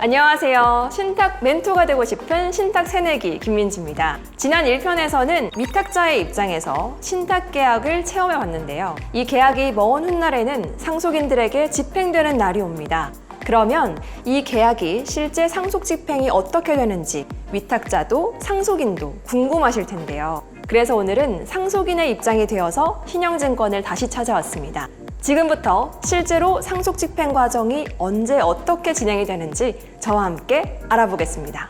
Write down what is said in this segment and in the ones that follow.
안녕하세요. 신탁 멘토가 되고 싶은 신탁 새내기 김민지입니다. 지난 1편에서는 위탁자의 입장에서 신탁 계약을 체험해 봤는데요. 이 계약이 먼 훗날에는 상속인들에게 집행되는 날이 옵니다. 그러면 이 계약이 실제 상속 집행이 어떻게 되는지 위탁자도 상속인도 궁금하실 텐데요. 그래서 오늘은 상속인의 입장이 되어서 신영증권을 다시 찾아왔습니다. 지금부터 실제로 상속 집행 과정이 언제 어떻게 진행이 되는지 저와 함께 알아보겠습니다.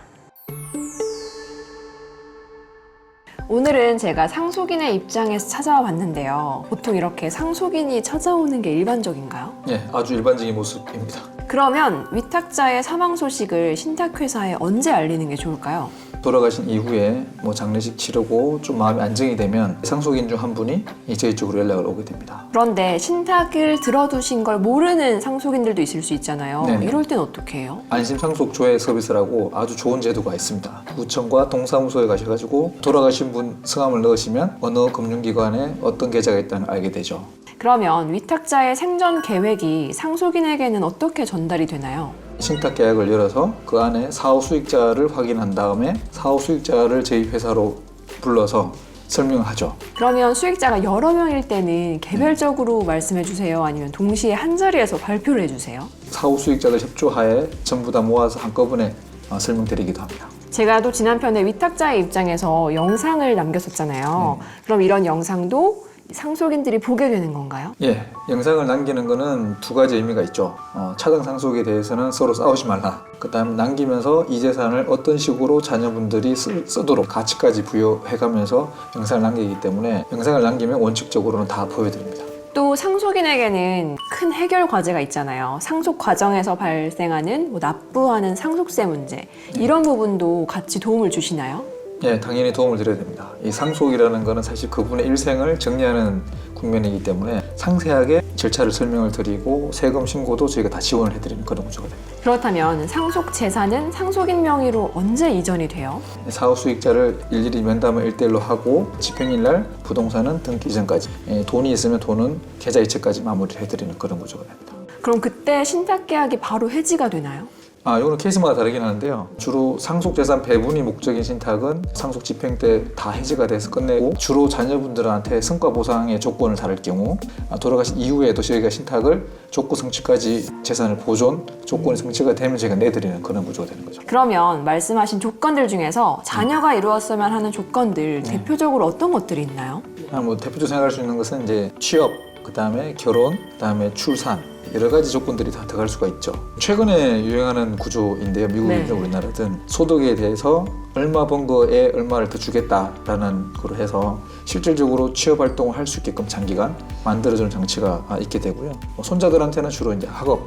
오늘은 제가 상속인의 입장에서 찾아와 봤는데요. 보통 이렇게 상속인이 찾아오는 게 일반적인가요? 네, 아주 일반적인 모습입니다. 그러면 위탁자의 사망 소식을 신탁회사에 언제 알리는 게 좋을까요? 돌아가신 이후에 장례식 치르고 좀 마음이 안정이 되면 상속인 중 한 분이 저희 쪽으로 연락을 오게 됩니다. 그런데 신탁을 들어두신 걸 모르는 상속인들도 있을 수 있잖아요. 네네. 이럴 땐 어떻게 해요? 안심상속 조회 서비스라고 아주 좋은 제도가 있습니다. 구청과 동사무소에 가셔가지고 돌아가신 분 성함을 넣으시면 어느 금융기관에 어떤 계좌가 있다는 걸 알게 되죠. 그러면 위탁자의 생전 계획이 상속인에게는 어떻게 전달이 되나요? 신탁 계약을 열어서 그 안에 사후 수익자를 확인한 다음에 사후 수익자를 저희 회사로 불러서 설명을 하죠. 그러면 수익자가 여러 명일 때는 개별적으로 말씀해 주세요? 아니면 동시에 한 자리에서 발표를 해주세요? 사후 수익자들 협조하에 전부 다 모아서 한꺼번에 설명드리기도 합니다. 제가 또 지난 편에 위탁자의 입장에서 영상을 남겼었잖아요. 그럼 이런 영상도 상속인들이 보게 되는 건가요? 예, 영상을 남기는 거는 두 가지 의미가 있죠. 차등 상속에 대해서는 서로 싸우지 말라. 그 다음에 남기면서 이 재산을 어떤 식으로 자녀분들이 쓰도록 가치까지 부여해가면서 영상을 남기기 때문에 영상을 남기면 원칙적으로는 다 보여드립니다. 또 상속인에게는 큰 해결 과제가 있잖아요. 상속 과정에서 발생하는 납부하는 상속세 문제, 이런 부분도 같이 도움을 주시나요? 예, 당연히 도움을 드려야 됩니다. 이 상속이라는 거는 사실 그분의 일생을 정리하는 국면이기 때문에 상세하게 절차를 설명을 드리고 세금 신고도 저희가 다 지원을 해드리는 그런 구조가 됩니다. 그렇다면 상속 재산은 상속인 명의로 언제 이전이 돼요? 사후 수익자를 일일이 면담을 1대1로 하고 집행일 날 부동산은 등기 이전까지 돈이 있으면 돈은 계좌 이체까지 마무리를 해드리는 그런 구조가 됩니다. 그럼 그때 신탁 계약이 바로 해지가 되나요? 이거는 케이스마다 다르긴 하는데요. 주로 상속재산 배분이 목적인 신탁은 상속 집행 때 다 해지가 돼서 끝내고 주로 자녀분들한테 성과 보상의 조건을 다를 경우 돌아가신 이후에도 저희가 신탁을 족구 성취까지 재산을 보존, 조건이 성취가 되면 저희가 내드리는 그런 구조가 되는 거죠. 그러면 말씀하신 조건들 중에서 자녀가 이루었으면 하는 조건들 대표적으로 어떤 것들이 있나요? 대표적으로 생각할 수 있는 것은 이제 취업, 그 다음에 결혼, 그 다음에 출산 여러 가지 조건들이 다 들어갈 수가 있죠. 최근에 유행하는 구조인데요. 미국이든 우리나라든 소득에 대해서 얼마 번 거에 얼마를 더 주겠다라는 거로 해서 실질적으로 취업 활동을 할 수 있게끔 장기간 만들어주는 장치가 있게 되고요. 손자들한테는 주로 이제 학업,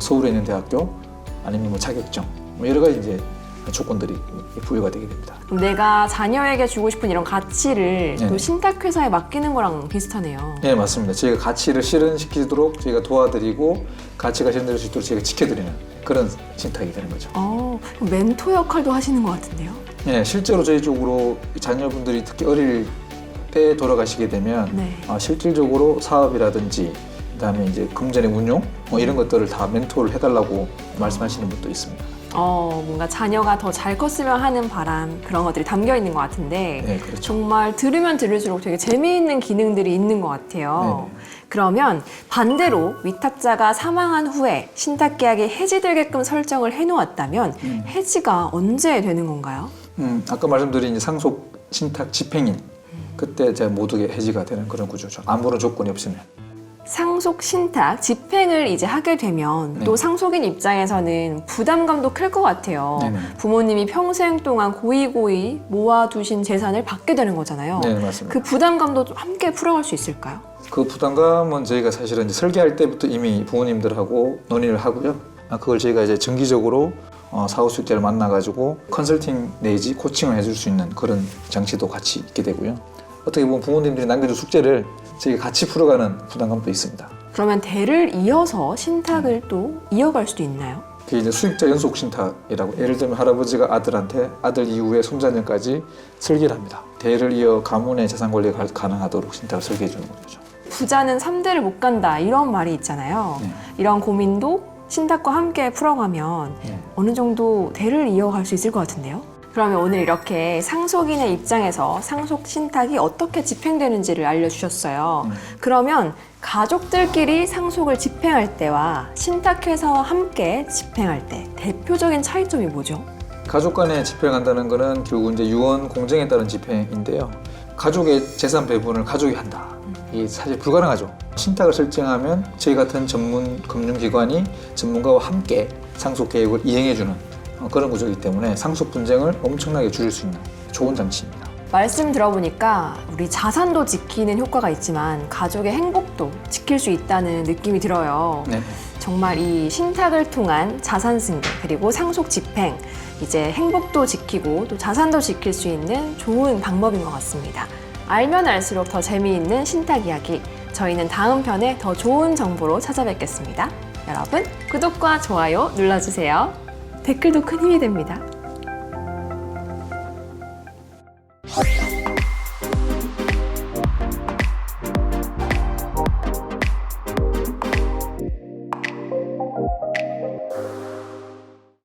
서울에 있는 대학교 아니면 자격증 여러 가지 이제 조건들이 부여가 되게 됩니다. 그럼 내가 자녀에게 주고 싶은 이런 가치를 또 신탁회사에 맡기는 거랑 비슷하네요. 네, 맞습니다. 저희가 가치를 실현시키도록 저희가 도와드리고 가치가 실현될 수 있도록 저희가 지켜드리는 그런 신탁이 되는 거죠. 멘토 역할도 하시는 것 같은데요? 네, 실제로 저희 쪽으로 자녀분들이 특히 어릴 때 돌아가시게 되면 실질적으로 사업이라든지 그다음에 이제 금전의 운용 이런 것들을 다 멘토를 해달라고 말씀하시는 분도 있습니다. 뭔가 자녀가 더 잘 컸으면 하는 바람 그런 것들이 담겨 있는 것 같은데 네, 그렇죠. 정말 들으면 들을수록 되게 재미있는 기능들이 있는 것 같아요. 그러면 반대로 위탁자가 사망한 후에 신탁계약이 해지되게끔 설정을 해놓았다면 해지가 언제 되는 건가요? 아까 말씀드린 이제 상속 신탁 집행일 그때 제가 모두게 해지가 되는 그런 구조죠. 아무런 조건이 없으면. 상속 신탁 집행을 이제 하게 되면 또 상속인 입장에서는 부담감도 클 것 같아요. 부모님이 평생 동안 고이고이 모아두신 재산을 받게 되는 거잖아요. 네, 맞습니다. 그 부담감도 좀 함께 풀어갈 수 있을까요? 그 부담감은 저희가 사실은 이제 설계할 때부터 이미 부모님들하고 논의를 하고요. 그걸 저희가 이제 정기적으로 사후 수익자를 만나가지고 컨설팅 내지 코칭을 해줄 수 있는 그런 장치도 같이 있게 되고요. 어떻게 보면 부모님들이 남겨준 숙제를 저희가 같이 풀어가는 부담감도 있습니다. 그러면 대를 이어서 신탁을 또 이어갈 수도 있나요? 그게 이제 수익자 연속 신탁이라고, 예를 들면 할아버지가 아들한테 아들 이후에 손자녀까지 설계를 합니다. 대를 이어 가문의 재산 관리가 가능하도록 신탁을 설계해 주는 거죠. 부자는 3대를 못 간다 이런 말이 있잖아요. 이런 고민도 신탁과 함께 풀어가면 어느 정도 대를 이어갈 수 있을 것 같은데요? 그러면 오늘 이렇게 상속인의 입장에서 상속 신탁이 어떻게 집행되는지를 알려주셨어요. 그러면 가족들끼리 상속을 집행할 때와 신탁회사와 함께 집행할 때 대표적인 차이점이 뭐죠? 가족 간에 집행한다는 것은 결국 이제 유언 공증에 따른 집행인데요. 가족의 재산 배분을 가족이 한다. 이게 사실 불가능하죠. 신탁을 설정하면 저희 같은 전문 금융기관이 전문가와 함께 상속 계획을 이행해주는 그런 구조이기 때문에 상속 분쟁을 엄청나게 줄일 수 있는 좋은 장치입니다. 말씀 들어보니까 우리 자산도 지키는 효과가 있지만 가족의 행복도 지킬 수 있다는 느낌이 들어요. 네. 정말 이 신탁을 통한 자산 승계 그리고 상속 집행 이제 행복도 지키고 또 자산도 지킬 수 있는 좋은 방법인 것 같습니다. 알면 알수록 더 재미있는 신탁 이야기 저희는 다음 편에 더 좋은 정보로 찾아뵙겠습니다. 여러분 구독과 좋아요 눌러주세요. 댓글도 큰 힘이 됩니다.